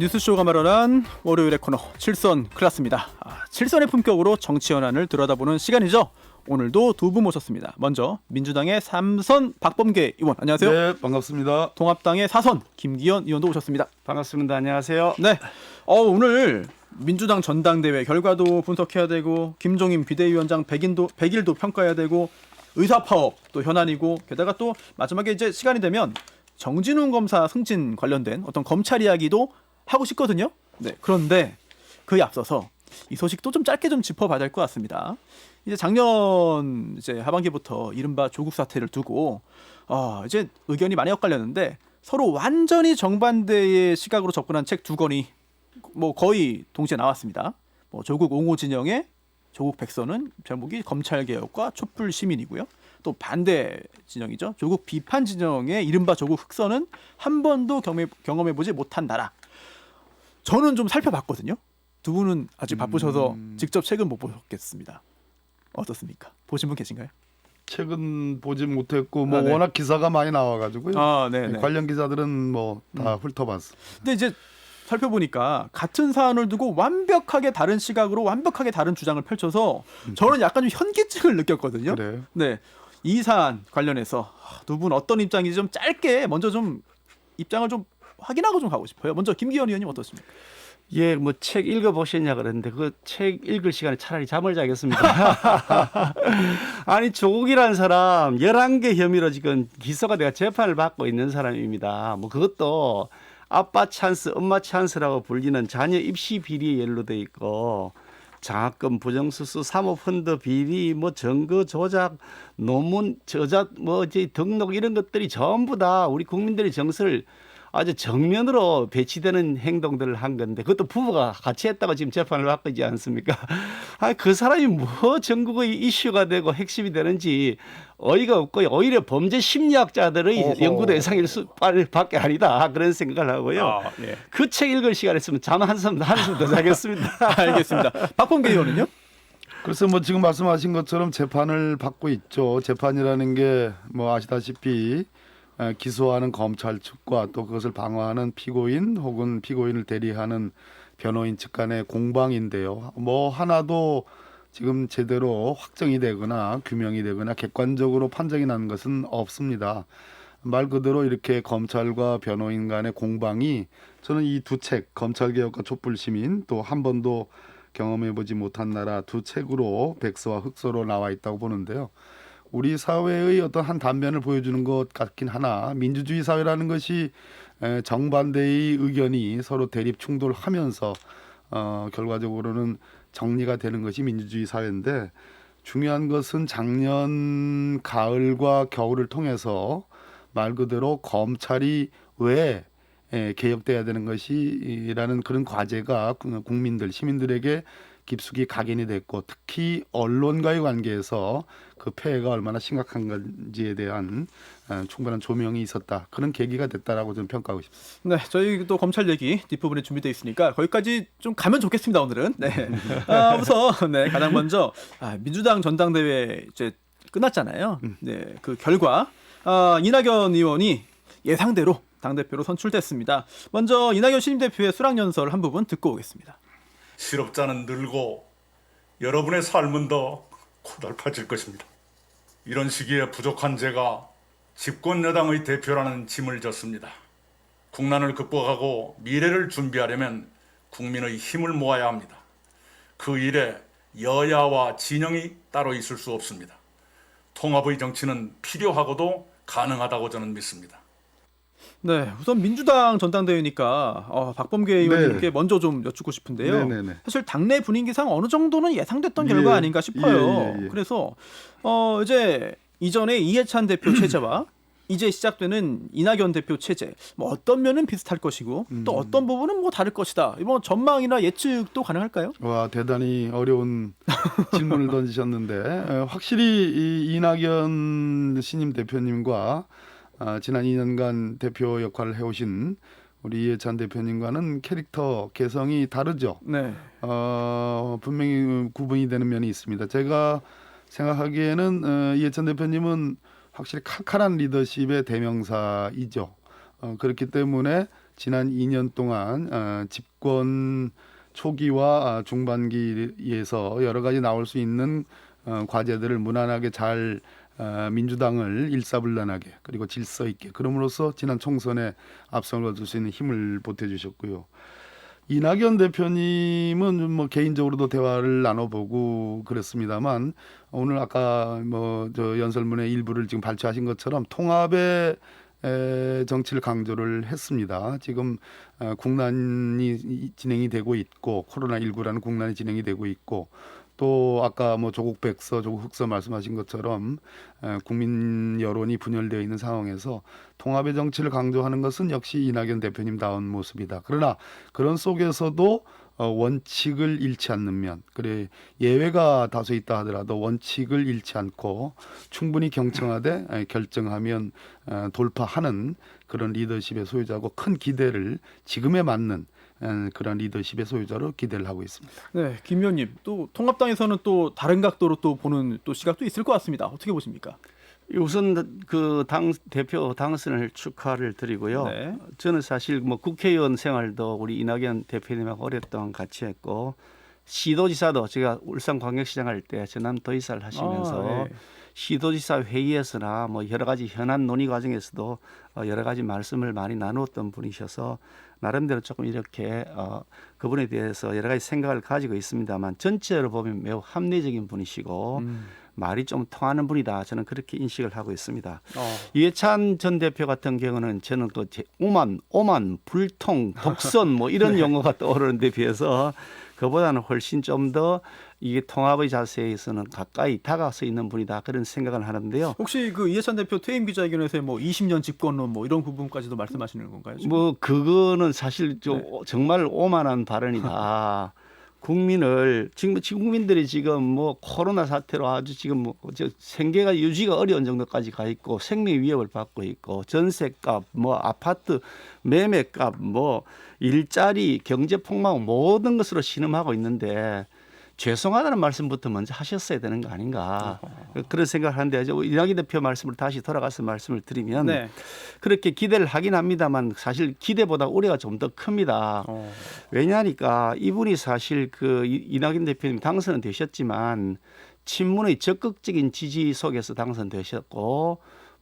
뉴스쇼가 마련한 월요일의 코너 7선 클라스입니다. 7선의 품격으로 정치 현안을 들여다보는 시간이죠. 오늘도 두 분 모셨습니다. 먼저 민주당의 3선 박범계 의원, 안녕하세요. 네, 반갑습니다. 통합당의 4선 김기현 의원도 오셨습니다. 반갑습니다. 안녕하세요. 네, 오늘 민주당 전당대회 결과도 분석해야 되고 김종인 비대위원장 100일도 평가해야 되고 의사파업 또 현안이고 게다가 또 마지막에 이제 시간이 되면 정진훈 검사 승진 관련된 어떤 검찰 이야기도 하고 싶거든요. 네, 그런데 그에 앞서서 이 소식도 좀 짧게 좀 짚어봐야 될 것 같습니다. 이제 작년 이제 하반기부터 이른바 조국 사태를 두고 이제 의견이 많이 엇갈렸는데 서로 완전히 정반대의 시각으로 접근한 책 두 권이 뭐 거의 동시에 나왔습니다. 조국 옹호 진영의 조국 백서는 제목이 검찰개혁과 촛불 시민이고요. 또 반대 진영이죠. 조국 비판 진영의 이른바 조국 흑서는 한 번도 경험해보지 못한 나라. 저는 좀 살펴봤거든요. 두 분은 아직 바쁘셔서 직접 책은 못 보셨겠습니다. 어떻습니까? 보신 분 계신가요? 책은 보지 못했고 네. 워낙 기사가 많이 나와가지고요. 네. 관련 기자들은 뭐 다 훑어봤어. 근데 이제 살펴보니까 같은 사안을 두고 완벽하게 다른 시각으로 완벽하게 다른 주장을 펼쳐서 저는 약간 좀 현기증을 느꼈거든요. 그래요? 네, 이 사안 관련해서 두 분 어떤 입장인지 좀 짧게 먼저 좀 입장을 좀 확인하고 좀 가고 싶어요. 먼저 김기현 의원님 어떻습니까? 예, 뭐 책 읽어보셨냐 그랬는데 그 책 읽을 시간에 차라리 잠을 자겠습니다. 아니, 조국이라는 사람 11개 혐의로 지금 기소가 돼가 재판을 받고 있는 사람입니다. 뭐 그것도 아빠 찬스, 엄마 찬스라고 불리는 자녀 입시 비리에 연루돼 있고 장학금 부정수수, 사모펀드 비리, 뭐 증거 조작, 논문 저작, 뭐 이제 등록 이런 것들이 전부 다 우리 국민들의 정서를 아주 정면으로 배치되는 행동들을 한 건데 그것도 부부가 같이 했다고 지금 재판을 받고 있지 않습니까? 그 사람이 뭐 전국의 이슈가 되고 핵심이 되는지 어이가 없고 오히려 범죄 심리학자들의 연구 대상일 수밖에 아니다 그런 생각을 하고요. 네. 그 책 읽을 시간 있으면 잠 한숨 더 자겠습니다. 알겠습니다. 박범계 의원은요? 그래서 뭐 지금 말씀하신 것처럼 재판을 받고 있죠. 재판이라는 게 뭐 아시다시피 기소하는 검찰 측과 또 그것을 방어하는 피고인 혹은 피고인을 대리하는 변호인 측 간의 공방인데요. 뭐 하나도 지금 제대로 확정이 되거나 규명이 되거나 객관적으로 판정이 난 것은 없습니다. 말 그대로 이렇게 검찰과 변호인 간의 공방이 저는 이 두 책, 검찰개혁과 촛불시민 또 한 번도 경험해보지 못한 나라 두 책으로 백서와 흑서로 나와 있다고 보는데요. 우리 사회의 어떤 한 단면을 보여주는 것 같긴 하나 민주주의 사회라는 것이 정반대의 의견이 서로 대립 충돌하면서 결과적으로는 정리가 되는 것이 민주주의 사회인데 중요한 것은 작년 가을과 겨울을 통해서 말 그대로 검찰이 왜 개혁돼야 되는 것이라는 그런 과제가 국민들, 시민들에게 깊숙이 각인이 됐고 특히 언론과의 관계에서 그 폐해가 얼마나 심각한 건지에 대한 충분한 조명이 있었다. 그런 계기가 됐다라고 좀 평가하고 싶습니다. 네, 저희 또 검찰 얘기 뒷부분에 준비되어 있으니까 거기까지 좀 가면 좋겠습니다. 오늘은. 네. 우선 가장 먼저 민주당 전당대회 이제 끝났잖아요. 네, 그 결과 이낙연 의원이 예상대로 당대표로 선출됐습니다. 먼저 이낙연 신임 대표의 수락연설 한 부분 듣고 오겠습니다. 실업자는 늘고 여러분의 삶은 더 고달파질 것입니다. 이런 시기에 부족한 제가 집권 여당의 대표라는 짐을 졌습니다. 국난을 극복하고 미래를 준비하려면 국민의 힘을 모아야 합니다. 그 일에 여야와 진영이 따로 있을 수 없습니다. 통합의 정치는 필요하고도 가능하다고 저는 믿습니다. 네, 우선 민주당 전당대회니까 박범계 의원님께 먼저 좀 여쭙고 싶은데요. 네네네. 사실 당내 분위기상 어느 정도는 예상됐던 결과 아닌가 싶어요. 예. 그래서 이제 이전에 이해찬 대표 체제와 이제 시작되는 이낙연 대표 체제, 뭐 어떤 면은 비슷할 것이고 또 어떤 부분은 뭐 다를 것이다. 이번 전망이나 예측도 가능할까요? 와, 대단히 어려운 질문을 던지셨는데 확실히 이 이낙연 신임 대표님과 지난 2년간 대표 역할을 해오신 우리 이해찬 대표님과는 캐릭터 개성이 다르죠. 네. 분명히 구분이 되는 면이 있습니다. 제가 생각하기에는 이해찬 대표님은 확실히 칼칼한 리더십의 대명사이죠. 그렇기 때문에 지난 2년 동안 집권 초기와 중반기에서 여러 가지 나올 수 있는 과제들을 무난하게 잘 민주당을 일사불란하게 그리고 질서 있게 그럼으로써 지난 총선에 압승을 거둘 수 있는 힘을 보태주셨고요. 이낙연 대표님은 뭐 개인적으로도 대화를 나눠보고 그랬습니다만 오늘 아까 뭐 저 연설문의 일부를 지금 발표하신 것처럼 통합의 정치를 강조를 했습니다. 지금 국난이 진행이 되고 있고 코로나19라는 국난이 진행이 되고 있고 또 아까 뭐 조국 백서, 조국 흑서 말씀하신 것처럼 국민 여론이 분열되어 있는 상황에서 통합의 정치를 강조하는 것은 역시 이낙연 대표님다운 모습이다. 그러나 그런 속에서도 원칙을 잃지 않는 면, 그래 예외가 다소 있다 하더라도 원칙을 잃지 않고 충분히 경청하되 결정하면 돌파하는 그런 리더십의 소유자고 큰 기대를 지금에 맞는 그런 리더십의 소유자로 기대를 하고 있습니다. 네, 김 의원님 또 통합당에서는 또 다른 각도로 또 보는 또 시각도 있을 것 같습니다. 어떻게 보십니까? 우선 그 당 대표 당선을 축하를 드리고요. 네. 저는 사실 뭐 국회의원 생활도 우리 이낙연 대표님하고 오랫동안 같이 했고 시도지사도 제가 울산광역시장 할 때 전남도지사를 하시면서 네. 시도지사 회의에서나 뭐 여러 가지 현안 논의 과정에서도 여러 가지 말씀을 많이 나누었던 분이셔서 나름대로 조금 이렇게 그분에 대해서 여러 가지 생각을 가지고 있습니다만 전체로 보면 매우 합리적인 분이시고 말이 좀 통하는 분이다. 저는 그렇게 인식을 하고 있습니다. 이해찬 전 대표 같은 경우는 저는 또 오만, 불통, 독선 뭐 이런 용어가 떠오르는데 비해서 그보다는 훨씬 좀 더 이게 통합의 자세에서는 가까이 다가서 있는 분이다. 그런 생각을 하는데요. 혹시 그 이해찬 대표 퇴임 기자회견에서 뭐 20년 집권론 뭐 이런 부분까지도 말씀하시는 건가요? 지금? 뭐 그거는 사실 좀 정말 오만한 발언이다. 국민을 지금 국민들이 지금 뭐 코로나 사태로 아주 지금 뭐 생계가 유지가 어려운 정도까지 가 있고 생명 위협을 받고 있고 전세값 뭐 아파트 매매값 뭐 일자리 경제 폭망 모든 것으로 신음하고 있는데 죄송하다는 말씀부터 먼저 하셨어야 되는 거 아닌가 그런 생각을 하는데 이낙연 대표 말씀을 다시 돌아가서 말씀을 드리면 네. 그렇게 기대를 하긴 합니다만 사실 기대보다 우려가 좀 더 큽니다. 왜냐하니까 이분이 사실 그 이낙연 대표님 당선은 되셨지만 친문의 적극적인 지지 속에서 당선되셨고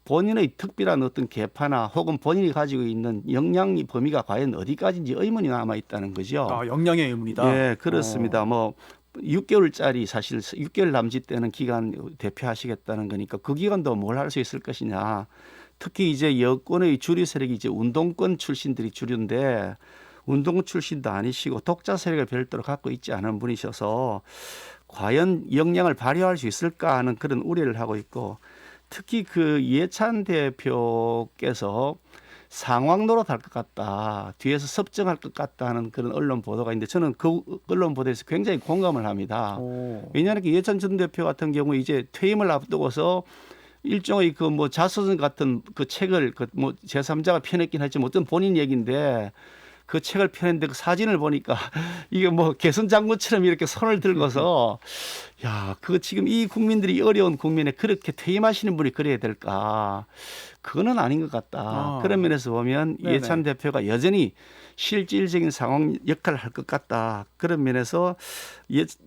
본인의 특별한 어떤 계파나 혹은 본인이 가지고 있는 역량의 범위가 과연 어디까지인지 의문이 남아 있다는 거죠. 역량의 의문이다. 네, 그렇습니다. 뭐 6개월짜리 사실 6개월 남짓되는 기간 대표하시겠다는 거니까 그 기간도 뭘 할 수 있을 것이냐. 특히 이제 여권의 주류 세력이 이제 운동권 출신들이 주류인데 운동 출신도 아니시고 독자 세력을 별도로 갖고 있지 않은 분이셔서 과연 역량을 발휘할 수 있을까 하는 그런 우려를 하고 있고 특히 그 이해찬 대표께서 상황 노릇할 것 같다. 뒤에서 섭정할 것 같다는 그런 언론 보도가 있는데 저는 그 언론 보도에서 굉장히 공감을 합니다. 왜냐하면 이해찬 전 대표 같은 경우 이제 퇴임을 앞두고서 일종의 그 뭐 자서전 같은 그 책을 그 뭐 제3자가 펴냈긴 했지만 어떤 본인 얘기인데 그 책을 펴냈는데 그 사진을 보니까 이게 뭐 개선 장군처럼 이렇게 손을 들고서 야, 그 지금 이 국민들이 어려운 국민에 그렇게 퇴임하시는 분이 그래야 될까? 그거는 아닌 것 같다. 그런 면에서 보면 네네. 이해찬 대표가 여전히 실질적인 상황 역할을 할 것 같다. 그런 면에서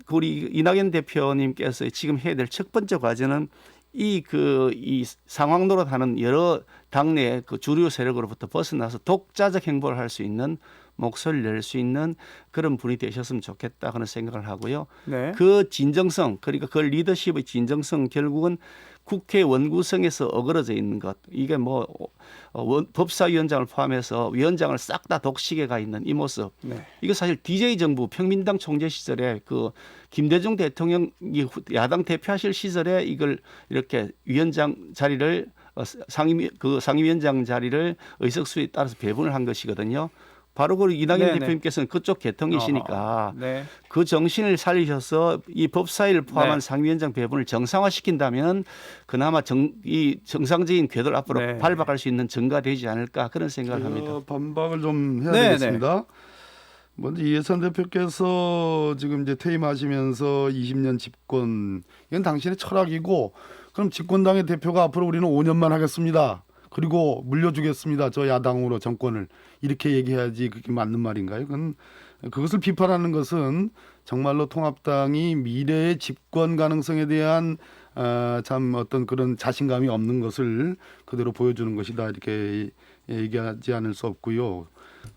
우리 이낙연 대표님께서 지금 해야 될 첫 번째 과제는 이 상황 노릇하는 여러 당내 그 주류 세력으로부터 벗어나서 독자적 행보를 할 수 있는 목소리를 낼 수 있는 그런 분이 되셨으면 좋겠다 그런 생각을 하고요. 네. 그 진정성 그러니까 그 리더십의 진정성 결국은 국회 원구성에서 어그러져 있는 것 이게 뭐 법사위원장을 포함해서 위원장을 싹 다 독식에 가 있는 이 모습 네. 이거 사실 DJ 정부 평민당 총재 시절에 그 김대중 대통령이 야당 대표하실 시절에 이걸 이렇게 위원장 자리를 상임위원장 자리를 의석수에 따라서 배분을 한 것이거든요. 바로 그 이낙연 네네. 대표님께서는 그쪽 계통이시니까 네. 그 정신을 살리셔서 이 법사위를 포함한 네. 상임위원장 배분을 정상화시킨다면 그나마 이 정상적인 궤도를 앞으로 네. 밟아갈 수 있는 증가 되지 않을까 그런 생각을 합니다. 반박을 좀 해야 네, 되겠습니다. 먼저 이해찬 대표께서 지금 이제 퇴임하시면서 20년 집권 이건 당신의 철학이고 그럼 집권당의 대표가 앞으로 우리는 5년만 하겠습니다. 그리고 물려주겠습니다. 저 야당으로 정권을 이렇게 얘기해야지 그게 맞는 말인가요? 그것을 비판하는 것은 정말로 통합당이 미래의 집권 가능성에 대한 참 어떤 그런 자신감이 없는 것을 그대로 보여주는 것이다 이렇게 얘기하지 않을 수 없고요.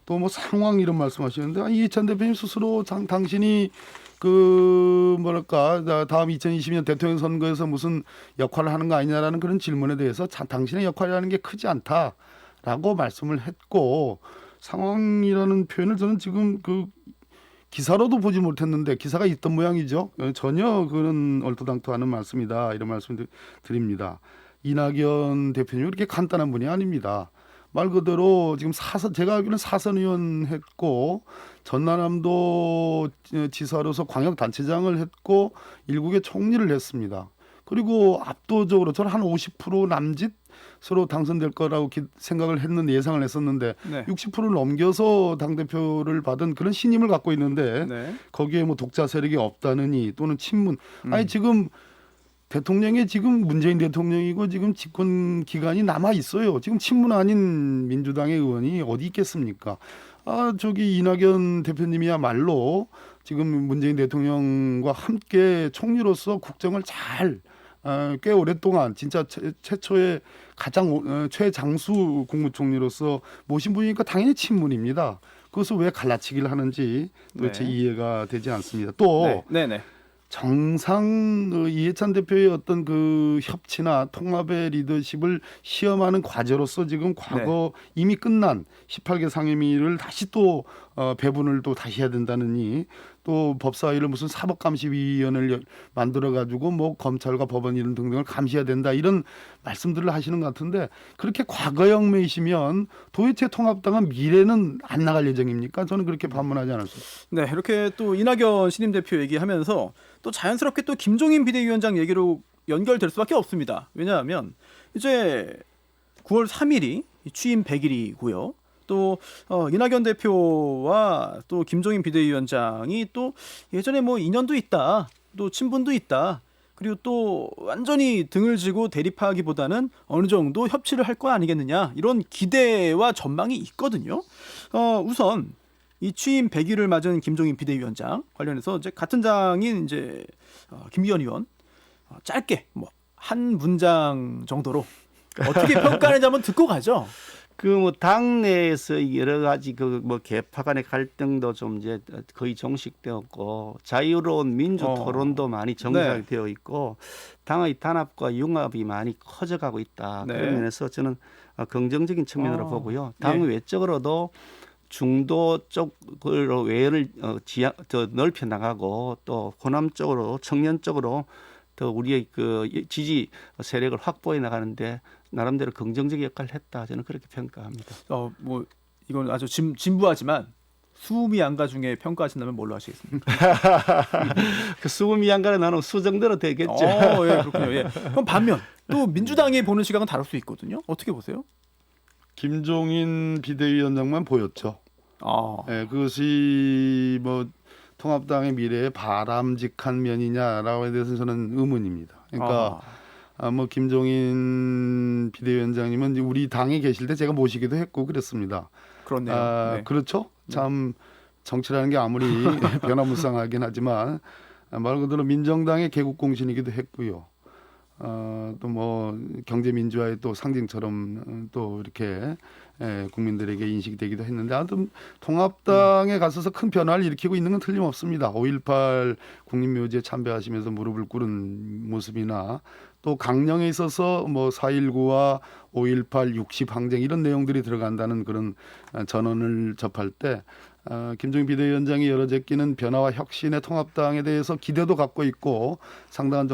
또 뭐 상황 이런 말씀하시는데 이해찬 대표님 스스로 당신이 그 뭐랄까 다음 2020년 대통령 선거에서 무슨 역할을 하는 거 아니냐라는 그런 질문에 대해서 당신의 역할이라는 게 크지 않다라고 말씀을 했고 상황이라는 표현을 저는 지금 그 기사로도 보지 못했는데 기사가 있던 모양이죠. 전혀 그런 얼토당토하는 말씀이다 이런 말씀 드립니다. 이낙연 대표님이 그렇게 간단한 분이 아닙니다. 말 그대로 지금 제가 알기로는 사선 의원 했고 전라남도 지사로서 광역단체장을 했고 일국의 총리를 했습니다. 그리고 압도적으로 저는 한 50% 남짓으로 당선될 거라고 생각을 했는데 예상을 했었는데 네. 60%를 넘겨서 당대표를 받은 그런 신임을 갖고 있는데 네. 거기에 뭐 독자 세력이 없다느니 또는 친문 아니 지금 대통령이 지금 문재인 대통령이고 지금 집권 기간이 남아 있어요. 지금 친문 아닌 민주당의 의원이 어디 있겠습니까? 저기 이낙연 대표님이야말로 지금 문재인 대통령과 함께 총리로서 국정을 잘 꽤 오랫동안 진짜 최초의 가장 최장수 국무총리로서 모신 분이니까 당연히 친문입니다. 그것을 왜 갈라치기를 하는지 도대체 네. 이해가 되지 않습니다. 또 네. 정상 이해찬 대표의 어떤 그 협치나 통합의 리더십을 시험하는 과제로서 지금 과거 이미 끝난 18개 상임위를 다시 또 배분을 또 다시 해야 된다느니 또 법사위를 무슨 사법감시위원회를 만들어 가지고 뭐 검찰과 법원 이런 등등을 감시해야 된다 이런 말씀들을 하시는 것 같은데 그렇게 과거형매이시면 도대체 통합당은 미래는 안 나갈 예정입니까? 저는 그렇게 반문하지 않을 수 있습니다. 네, 이렇게 또 이낙연 신임 대표 얘기하면서 또 자연스럽게 또 김종인 비대위원장 얘기로 연결될 수밖에 없습니다. 왜냐하면 이제 9월 3일이 취임 100일이고요. 또 이낙연 대표와 또 김종인 비대위원장이 또 예전에 뭐 인연도 있다, 또 친분도 있다. 그리고 또 완전히 등을 지고 대립하기보다는 어느 정도 협치를 할 거 아니겠느냐 이런 기대와 전망이 있거든요. 우선 이 취임 100일을 맞은 김종인 비대위원장 관련해서 이제 같은 장인 이제 김기현 의원 짧게 뭐 한 문장 정도로 어떻게 평가하는지 한번 듣고 가죠. 그 뭐 당내에서 여러 가지 그 뭐 계파 간의 갈등도 좀 이제 거의 종식되었고 자유로운 민주 토론도 많이 정상되어 있고 당의 단합과 융합이 많이 커져가고 있다. 네. 그런 면에서 저는 긍정적인 측면으로 보고요. 당 네. 외적으로도 중도 쪽으로 외연을 더 넓혀 나가고 또 호남 쪽으로 청년 쪽으로 더 우리의 그 지지 세력을 확보해 나가는데 나름대로 긍정적 역할을 했다. 저는 그렇게 평가합니다. 뭐 이건 아주 진부하지만 수미양가 중에 평가하신다면 뭘로 하시겠습니까? 그 수미양가는 나는 수 정도로 되겠죠. 예, 그렇군요. 예. 그럼 반면 또 민주당이 보는 시각은 다를 수 있거든요. 어떻게 보세요? 김종인 비대위원장만 보였죠. 예, 그것이 뭐 통합당의 미래에 바람직한 면이냐라고에 대해서 저는 의문입니다. 그러니까 뭐 김종인 비대위원장님은 이제 우리 당에 계실 때 제가 모시기도 했고 그랬습니다. 그렇네요. 네. 그렇죠. 참 정치라는 게 아무리 변화무쌍하긴 하지만 말 그대로 민정당의 개국 공신이기도 했고요. 또 뭐 경제 민주화의 또 상징처럼 또 이렇게 국민들에게 인식이 되기도 했는데 아무튼 통합당에 가서서 큰 변화를 일으키고 있는 건 틀림없습니다. 5.18 국립묘지에 참배하시면서 무릎을 꿇은 모습이나 또 강령에 있어서 뭐 4.19와 5.18 60항쟁 이런 내용들이 들어간다는 그런 전언을 접할 때 김종인 비대위원장이 여러 제끼는 변화와 혁신의 통합당에 대해서 기대도 갖고 있고 상당한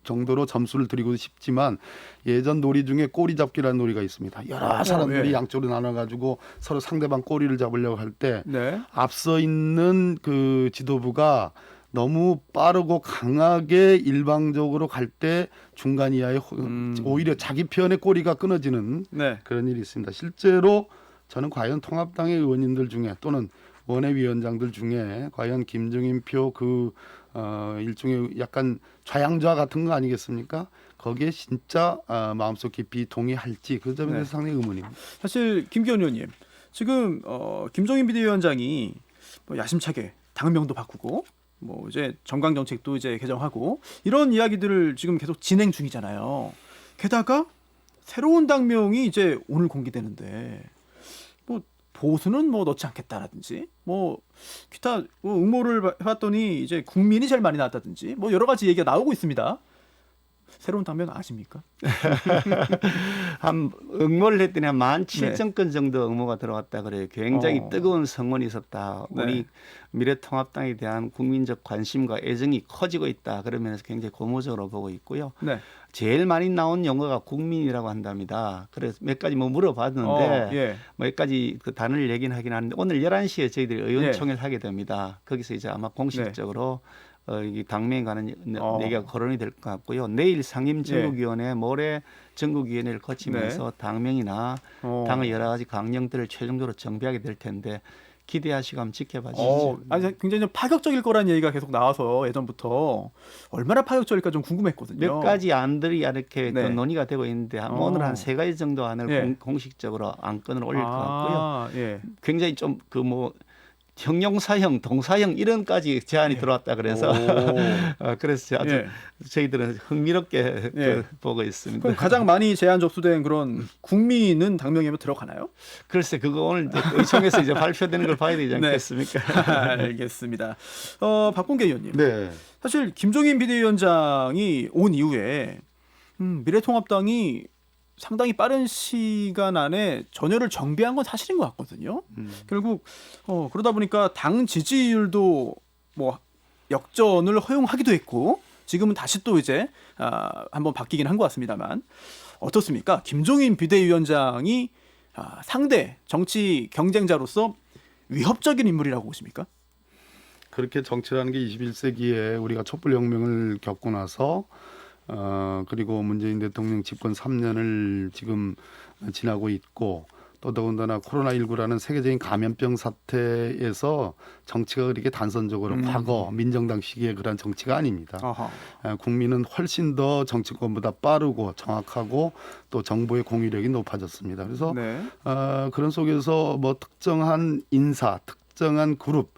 정도로 점수를 드리고 싶지만 예전 놀이 중에 꼬리 잡기라는 놀이가 있습니다. 여러 사람들이 양쪽으로 나눠가지고 서로 상대방 꼬리를 잡으려고 할 때 앞서 있는 그 지도부가 너무 빠르고 강하게 일방적으로 갈 때 중간 이하에 오히려 자기 편의 꼬리가 끊어지는 그런 일이 있습니다. 실제로 저는 과연 통합당의 의원님들 중에 또는 원외위원장들 중에 과연 김종인 표 그 일종의 약간 좌양좌 같은 거 아니겠습니까? 거기에 진짜 마음속 깊이 동의할지 그 점에 대해서 상당히 의문입니다. 사실 김기현 의원님 지금 김종인 비대위원장이 뭐 야심차게 당명도 바꾸고 뭐 이제 정강 정책도 이제 개정하고 이런 이야기들을 지금 계속 진행 중이잖아요. 게다가 새로운 당명이 이제 오늘 공개되는데 뭐 보수는 뭐 넣지 않겠다라든지 뭐 기타 뭐 응모를 해봤더니 이제 국민이 제일 많이 나왔다든지 뭐 여러 가지 얘기가 나오고 있습니다. 새로운 당명 아십니까? 한 응모를 했더니 한 17,000건 정도 응모가 들어왔다 그래요. 굉장히 뜨거운 성원이 있었다. 네. 우리 미래통합당에 대한 국민적 관심과 애정이 커지고 있다. 그러면서 굉장히 고무적으로 보고 있고요. 네. 제일 많이 나온 용어가 국민이라고 한답니다. 그래서 몇 가지 뭐 물어봤는데 예. 몇 가지 그 단어를 얘기는 하긴 하는데 오늘 11시에 저희들이 의원총회를 하게 됩니다. 거기서 이제 아마 공식적으로 이 당명에 관한 얘기가 거론이 될 것 같고요. 내일 상임전국위원회, 모레 전국위원회를 거치면서 당명이나 당의 여러 가지 강령들을 최종적으로 정비하게 될 텐데 기대하시고 한번 지켜봐 주시죠. 아니 굉장히 좀 파격적일 거라는 얘기가 계속 나와서 예전부터 얼마나 파격적일까 좀 궁금했거든요. 몇 가지 안들이 이렇게 네. 그 논의가 되고 있는데 오늘 한 3가지 정도 안을 예. 공식적으로 안건을 올릴 것 같고요. 예. 굉장히 좀 그 뭐 형용사형, 동사형 이런까지 제안이 들어왔다 그래서 그래서 아주 예. 저희들은 흥미롭게 예. 보고 있습니다. 그럼 가장 많이 제안 접수된 그런 국민은 당명에 들어가나요? 글쎄 그거 오늘 이제 의총에서 이제 발표되는 걸 봐야 되지 않겠습니까? 알겠습니다. 박봉계 의원님. 네. 사실 김종인 비대위원장이 온 이후에 미래통합당이 상당히 빠른 시간 안에 전열을 정비한 건 사실인 것 같거든요. 결국 그러다 보니까 당 지지율도 뭐 역전을 허용하기도 했고 지금은 다시 또 이제 한번 바뀌긴 한 것 같습니다만 어떻습니까? 김종인 비대위원장이 상대 정치 경쟁자로서 위협적인 인물이라고 보십니까? 그렇게 정치라는 게 21세기에 우리가 촛불혁명을 겪고 나서 그리고 문재인 대통령 집권 3년을 지금 지나고 있고 또 더군다나 코로나19라는 세계적인 감염병 사태에서 정치가 그렇게 단선적으로 과거 민정당 시기의 그런 정치가 아닙니다. 국민은 훨씬 더 정치권보다 빠르고 정확하고 또 정보의 공유력이 높아졌습니다. 그래서 네. 그런 속에서 뭐 특정한 인사, 특정한 그룹,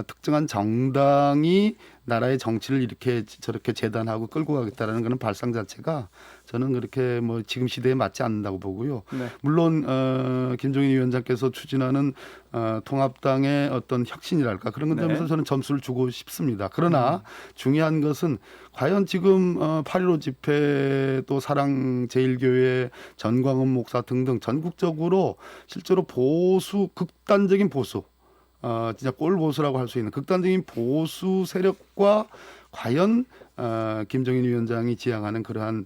특정한 정당이 나라의 정치를 이렇게 저렇게 재단하고 끌고 가겠다라는 그런 발상 자체가 저는 그렇게 뭐 지금 시대에 맞지 않는다고 보고요. 네. 물론 김종인 위원장께서 추진하는 통합당의 어떤 혁신이랄까 그런 것 점에서 저는 점수를 주고 싶습니다. 그러나 중요한 것은 과연 지금 8.15 집회 또 사랑제일교회 전광훈 목사 등등 전국적으로 실제로 보수 극단적인 보수 진짜 꼴보수라고 할 수 있는 극단적인 보수 세력과 과연 김종인 위원장이 지향하는 그러한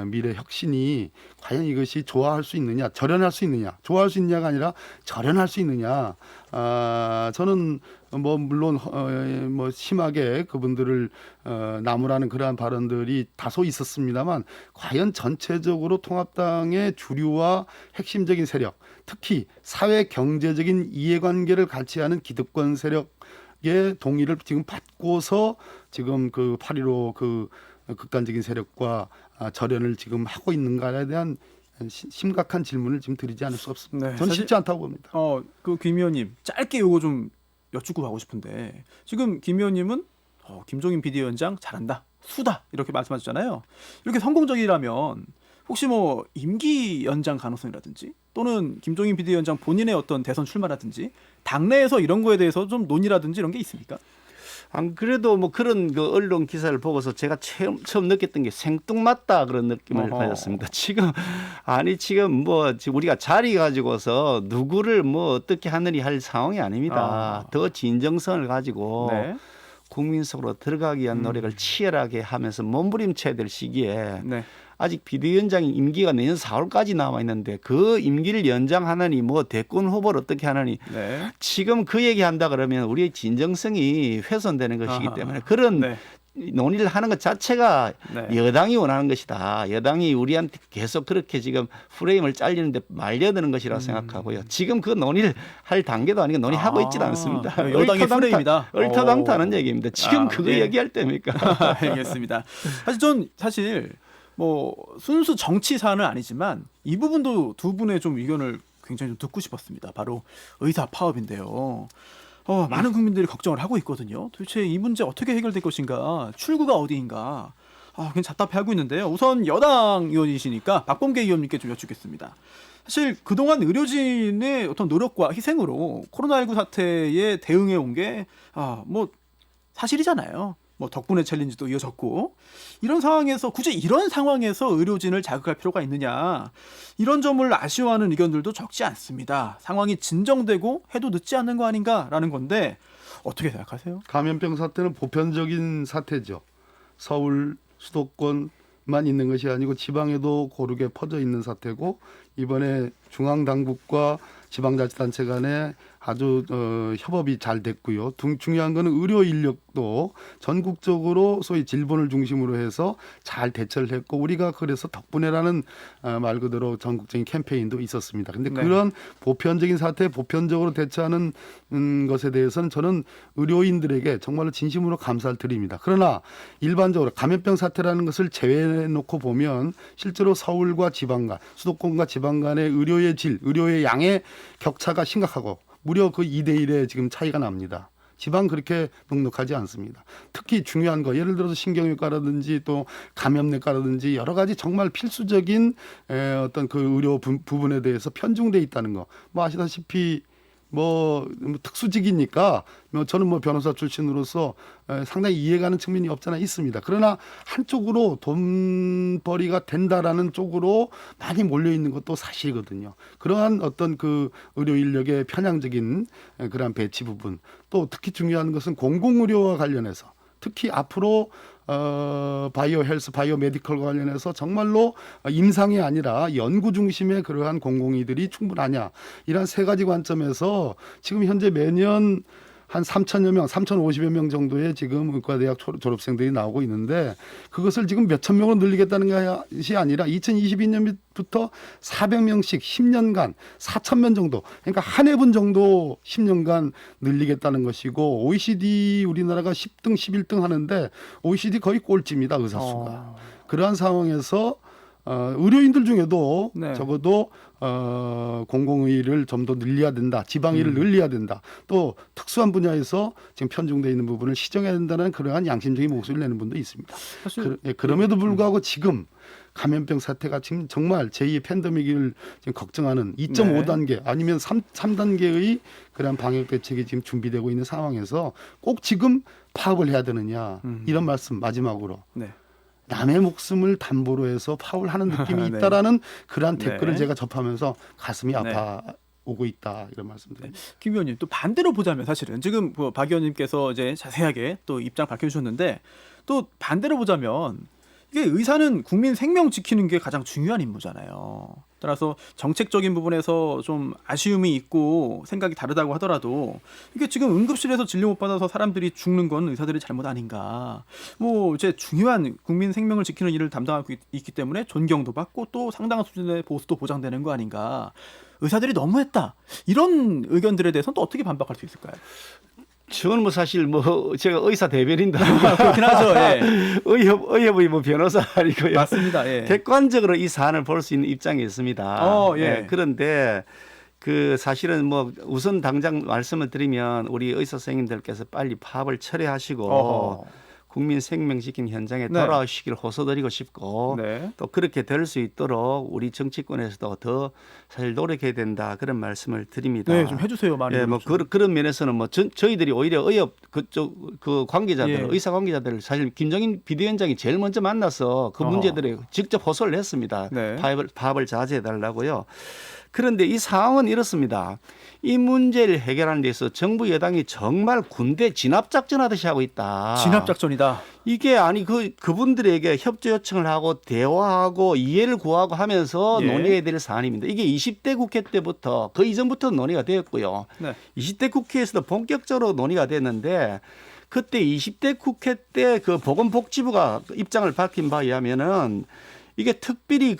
미래 혁신이 과연 이것이 좋아할 수 있느냐, 절연할 수 있느냐, 좋아할 수 있느냐가 아니라 절연할 수 있느냐. 저는 뭐 물론 뭐 심하게 그분들을 나무라는 그러한 발언들이 다소 있었습니다만 과연 전체적으로 통합당의 주류와 핵심적인 세력, 특히 사회 경제적인 이해관계를 같이 하는 기득권 세력의 동의를 지금 받고서 지금 그 8.15 그 극단적인 세력과 절연을 지금 하고 있는가에 대한 심각한 질문을 지금 드리지 않을 수 없습니다. 네, 저는 사실- 쉽지 않다고 봅니다. 그 김 의원님 짧게 요거 좀 여쭙고 가고 싶은데 지금 김 의원님은 김종인 비대위원장 잘한다, 수다 이렇게 말씀하셨잖아요. 이렇게 성공적이라면 혹시 뭐 임기 연장 가능성이라든지 또는 김종인 비대위원장 본인의 어떤 대선 출마라든지 당내에서 이런 거에 대해서 좀 논의라든지 이런 게 있습니까? 안 그래도 뭐 그런 그 언론 기사를 보고서 제가 처음 느꼈던 게 생뚱맞다 그런 느낌을 가졌습니다. 지금 뭐 지금 우리가 자리 가지고서 누구를 뭐 어떻게 하느니 할 상황이 아닙니다. 더 진정성을 가지고 네. 국민 속으로 들어가기 위한 노력을 치열하게 하면서 몸부림쳐야 될 시기에 네. 아직 비대위원장 임기가 내년 4월까지 남아 있는데 그 임기를 연장하느니 뭐 대권 후보를 어떻게 하느니 네. 지금 그 얘기한다 그러면 우리의 진정성이 훼손되는 것이기 때문에 그런 네. 논의를 하는 것 자체가 네. 여당이 원하는 것이다. 여당이 우리한테 계속 그렇게 지금 프레임을 잘리는데 말려드는 것이라고 생각하고요. 지금 그 논의를 할 단계도 아니고 논의하고 있지도 않습니다. 여당의 프레임이다. 얼터당타는 얘기입니다. 지금 그거 예. 얘기할 때입니까? 알겠습니다. 사실 뭐 순수 정치 사안은 아니지만 이 부분도 두 분의 좀 의견을 굉장히 좀 듣고 싶었습니다. 바로 의사 파업인데요. 많은 국민들이 걱정을 하고 있거든요. 도대체 이 문제 어떻게 해결될 것인가? 출구가 어디인가? 그냥 답답해하고 있는데요. 우선 여당 의원이시니까 박범계 의원님께 좀 여쭙겠습니다. 사실 그동안 의료진의 어떤 노력과 희생으로 코로나19 사태에 대응해 온 게 뭐 사실이잖아요. 뭐 덕분에 챌린지도 이어졌고 이런 상황에서 굳이 이런 상황에서 의료진을 자극할 필요가 있느냐 이런 점을 아쉬워하는 의견들도 적지 않습니다. 상황이 진정되고 해도 늦지 않는 거 아닌가라는 건데 어떻게 생각하세요? 감염병 사태는 보편적인 사태죠. 서울 수도권만 있는 것이 아니고 지방에도 고르게 퍼져 있는 사태고 이번에 중앙 당국과 지방자치단체 간에 아주 협업이 잘 됐고요. 중요한 거는 의료 인력도 전국적으로 소위 질본을 중심으로 해서 잘 대처를 했고 우리가 그래서 덕분에라는 말 그대로 전국적인 캠페인도 있었습니다. 근데 네. 그런 보편적인 사태에 보편적으로 대처하는 것에 대해서는 저는 의료인들에게 정말로 진심으로 감사를 드립니다. 그러나 일반적으로 감염병 사태라는 것을 제외해 놓고 보면 실제로 서울과 지방 간, 수도권과 지방 간의 의료의 질, 의료의 양의 격차가 심각하고 무려 그 2대1의 지금 차이가 납니다. 지방 그렇게 넉넉하지 않습니다. 특히 중요한 거 예를 들어서 신경외과라든지 또 감염내과라든지 여러 가지 정말 필수적인 어떤 그 의료 부분에 대해서 편중돼 있다는 거. 뭐 아시다시피 뭐 특수직이니까 저는 뭐 변호사 출신으로서 상당히 이해가는 측면이 없잖아 있습니다. 그러나 한쪽으로 돈벌이가 된다라는 쪽으로 많이 몰려 있는 것도 사실이거든요. 그러한 어떤 그 의료 인력의 편향적인 그러한 배치 부분 또 특히 중요한 것은 공공의료와 관련해서 특히 앞으로 바이오 헬스, 바이오 메디컬과 관련해서 정말로 임상이 아니라 연구 중심의 그러한 공공의들이 충분하냐. 이런 세 가지 관점에서 지금 현재 매년 한 3,000여 명, 3,050여 명 정도의 지금 의과대학 졸업생들이 나오고 있는데 그것을 지금 몇천 명으로 늘리겠다는 것이 아니라 2022년부터 400명씩 10년간 4,000명 정도 그러니까 한 해분 정도 10년간 늘리겠다는 것이고 OECD 우리나라가 10등, 11등 하는데 OECD 거의 꼴찌입니다. 의사 수가. 그러한 상황에서 의료인들 중에도 네. 적어도 공공의를 좀 더 늘려야 된다. 지방의를 늘려야 된다. 또 특수한 분야에서 지금 편중되어 있는 부분을 시정해야 된다는 그러한 양심적인 목소리를 내는 분도 있습니다. 사실 그럼에도 불구하고 지금 감염병 사태가 지금 정말 제2의 팬데믹을 지금 걱정하는 2.5단계 아니면 3단계의 그런 방역 대책이 지금 준비되고 있는 상황에서 꼭 지금 파업을 해야 되느냐. 이런 말씀 마지막으로. 네. 남의 목숨을 담보로 해서 파울하는 느낌이 네. 있다라는 그러한 댓글을 네. 제가 접하면서 가슴이 네. 아파오고 있다 이런 말씀드립니다. 김 의원님 또 반대로 보자면 사실은 지금 박 의원님께서 이제 자세하게 또 입장 밝혀주셨는데 또 반대로 보자면 이게 의사는 국민 생명 지키는 게 가장 중요한 임무잖아요. 따라서 정책적인 부분에서 좀 아쉬움이 있고 생각이 다르다고 하더라도 이게 지금 응급실에서 진료 못 받아서 사람들이 죽는 건 의사들의 잘못 아닌가. 뭐 이제 중요한 국민 생명을 지키는 일을 담당하고 있기 때문에 존경도 받고 또 상당한 수준의 보수도 보장되는 거 아닌가. 의사들이 너무했다. 이런 의견들에 대해서는 또 어떻게 반박할 수 있을까요? 저는 뭐 사실 뭐 제가 의사 대변인다. 그렇긴 하죠. 예. 의협의 뭐 변호사 아니고요. 맞습니다. 예. 객관적으로 이 사안을 볼 수 있는 입장에 있습니다. 예. 그런데 그 사실은 뭐 우선 당장 말씀을 드리면 우리 의사 선생님들께서 빨리 파업을 철회하시고 어허. 국민 생명 지킨 현장에 네. 돌아오시기를 호소드리고 싶고 네. 또 그렇게 될 수 있도록 우리 정치권에서도 더 사실 노력해야 된다 그런 말씀을 드립니다. 네, 좀 해주세요. 많이. 예, 뭐 그런 면에서는 뭐 저희들이 오히려 의협 그쪽 그 관계자들, 예. 의사 관계자들 사실 김종인 비대위원장이 제일 먼저 만나서 그 어허. 문제들에 직접 호소를 했습니다. 네. 파업을 자제해 달라고요. 그런데 이 상황은 이렇습니다. 이 문제를 해결하는 데 있어서 정부 여당이 정말 군대 진압작전 하듯이 하고 있다. 진압작전이다. 이게 아니 그분들에게 협조 요청을 하고 대화하고 이해를 구하고 하면서 예. 논의해야 될 사안입니다. 이게 20대 국회 때부터 그 이전부터 논의가 되었고요. 네. 20대 국회에서도 본격적으로 논의가 됐는데 그때 20대 국회 때 그 보건복지부가 입장을 밝힌 바에 의하면은 이게 특별히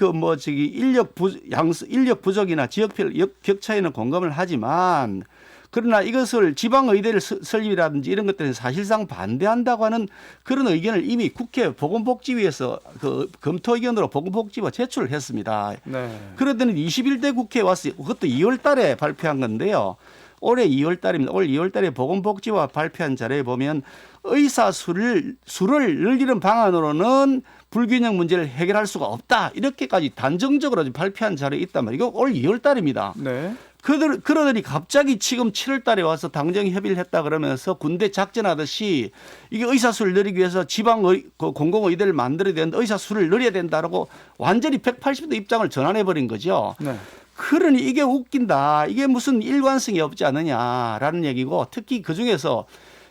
인력 부족이나 지역별 격차에는 공감을 하지만 그러나 이것을 지방의대를 설립이라든지 이런 것들은 사실상 반대한다고 하는 그런 의견을 이미 국회 보건복지위에서 그 검토 의견으로 보건복지부가 제출을 했습니다. 네. 그러더니 21대 국회에 왔어요. 그것도 2월 달에 발표한 건데요. 올해 2월 달입니다. 올 2월 달에 보건복지부가 발표한 자료에 보면 의사 수를 늘리는 방안으로는 불균형 문제를 해결할 수가 없다. 이렇게까지 단정적으로 발표한 자료가 있단 말이에요. 이거 올 2월 달입니다. 네. 그러더니 갑자기 지금 7월 달에 와서 당정 협의를 했다 그러면서 군대 작전하듯이 이게 의사 수를 늘리기 위해서 지방 공공의대를 만들어야 되는데 의사 수를 늘려야 된다라고 완전히 180도 입장을 전환해 버린 거죠. 네. 그러니 이게 웃긴다. 이게 무슨 일관성이 없지 않느냐라는 얘기고 특히 그중에서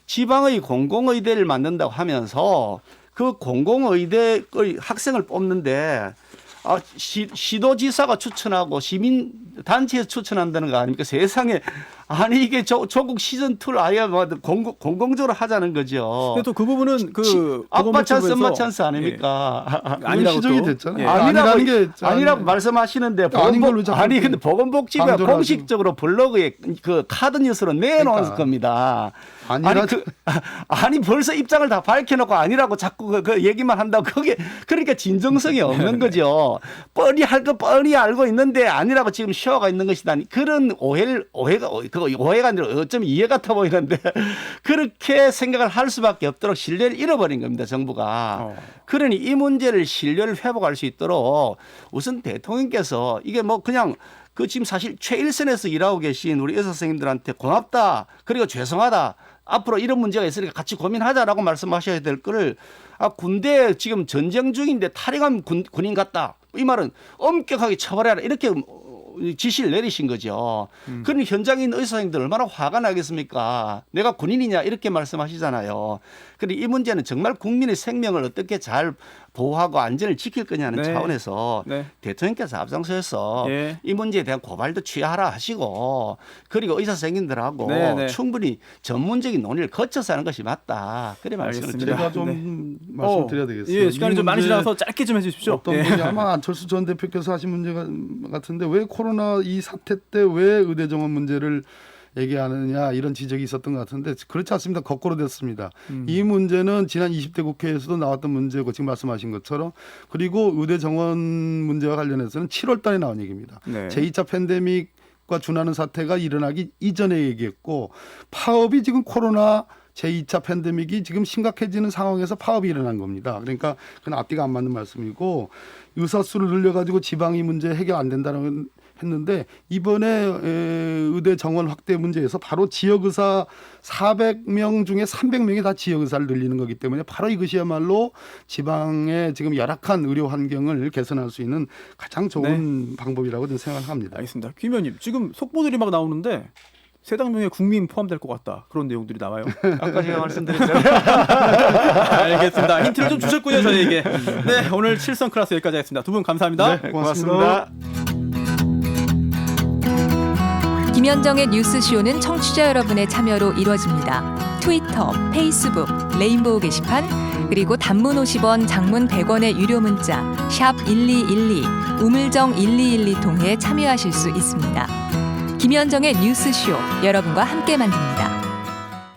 지방의 공공의대를 만든다고 하면서 그 공공의대의 학생을 뽑는데 시도지사가 추천하고 시민단체에서 추천한다는 거 아닙니까? 세상에. 아니 이게 조국 시즌2를 아예 뭐 공공적으로 하자는 거죠. 근데 또 그 부분은 그 아빠 찬스, 엄마 보건복지부에서 찬스 아닙니까? 아니라고 시정이 또. 됐잖아요. 예. 아니라는 게 아니라고 말씀하시는데 아닌 걸로 자꾸 아니 근데 보건복지부가 강조를 공식적으로 블로그에 그 카드 뉴스로 내놓은 그러니까. 겁니다. 아니라 아니 벌써 입장을 다 밝혀놓고 아니라고 자꾸 그 얘기만 한다고 그게 그러니까 진정성이 없는 거죠. 뻔히 할 거 뻔히 알고 있는데 아니라고 지금 쉬어가 있는 것이다. 그런 오해가 아니라 어쩌면 이해 같아 보이는데 그렇게 생각을 할 수밖에 없도록 신뢰를 잃어버린 겁니다. 정부가. 그러니 이 문제를 신뢰를 회복할 수 있도록 우선 대통령께서 이게 뭐 그냥 그 지금 사실 최일선에서 일하고 계신 우리 의사 선생님들한테 고맙다 그리고 죄송하다 앞으로 이런 문제가 있으니까 같이 고민하자라고 말씀하셔야 될 거를 군대 지금 전쟁 중인데 탈영한 군인 같다 이 말은 엄격하게 처벌해라 이렇게 지시를 내리신 거죠. 그러니 현장에 있는 의사 선생님들 얼마나 화가 나겠습니까? 내가 군인이냐 이렇게 말씀하시잖아요. 그런데 이 문제는 정말 국민의 생명을 어떻게 잘 보호하고 안전을 지킬 거냐는 네. 차원에서 네. 대통령께서 앞장서서 예. 이 문제에 대한 고발도 취하라 하시고 그리고 의사 선생님들하고 네, 네. 충분히 전문적인 논의를 거쳐서 하는 것이 맞다. 그래 말씀을 알겠습니다. 드립니다. 제가 좀 네. 말씀드려야 되겠어요. 예, 시간이 이 좀 많이 문제 지나서 짧게 좀 해주십시오. 어떤 예. 분이 아마 안철수 전 대표께서 하신 문제 같은데 왜 코로나 이 사태 때 왜 의대 정원 문제를 얘기하느냐 이런 지적이 있었던 것 같은데 그렇지 않습니다. 거꾸로 됐습니다. 이 문제는 지난 20대 국회에서도 나왔던 문제고 지금 말씀하신 것처럼 그리고 의대 정원 문제와 관련해서는 7월 달에 나온 얘기입니다. 네. 제2차 팬데믹과 준하는 사태가 일어나기 이전에 얘기했고 파업이 지금 코로나 제2차 팬데믹이 지금 심각해지는 상황에서 파업이 일어난 겁니다. 그러니까 그건 앞뒤가 안 맞는 말씀이고 의사 수를 늘려가지고 지방이 문제 해결 안 된다는 했는데 이번에 의대 정원 확대 문제에서 바로 지역의사 400명 중에 300명이 다 지역의사를 늘리는 거기 때문에 바로 이것이야말로 지방의 지금 열악한 의료 환경을 개선할 수 있는 가장 좋은 방법이라고 저는 생각합니다. 알겠습니다. 김 의원님 지금 속보들이 막 나오는데 세 당명의 국민 포함될 것 같다 그런 내용들이 나와요. 아까 제가 말씀드렸잖아요. 알겠습니다. 힌트를 좀 주셨군요 저희에게. 네 오늘 7선 클래스 여기까지 하겠습니다. 두 분 감사합니다. 네, 고맙습니다. 김현정의 뉴스쇼는 청취자 여러분의 참여로 이루어집니다. 트위터, 페이스북, 레인보우 게시판, 그리고 단문 50원, 장문 100원의 유료 문자 샵 1212, 우물정 1212 통해 참여하실 수 있습니다. 김현정의 뉴스쇼 여러분과 함께 만듭니다.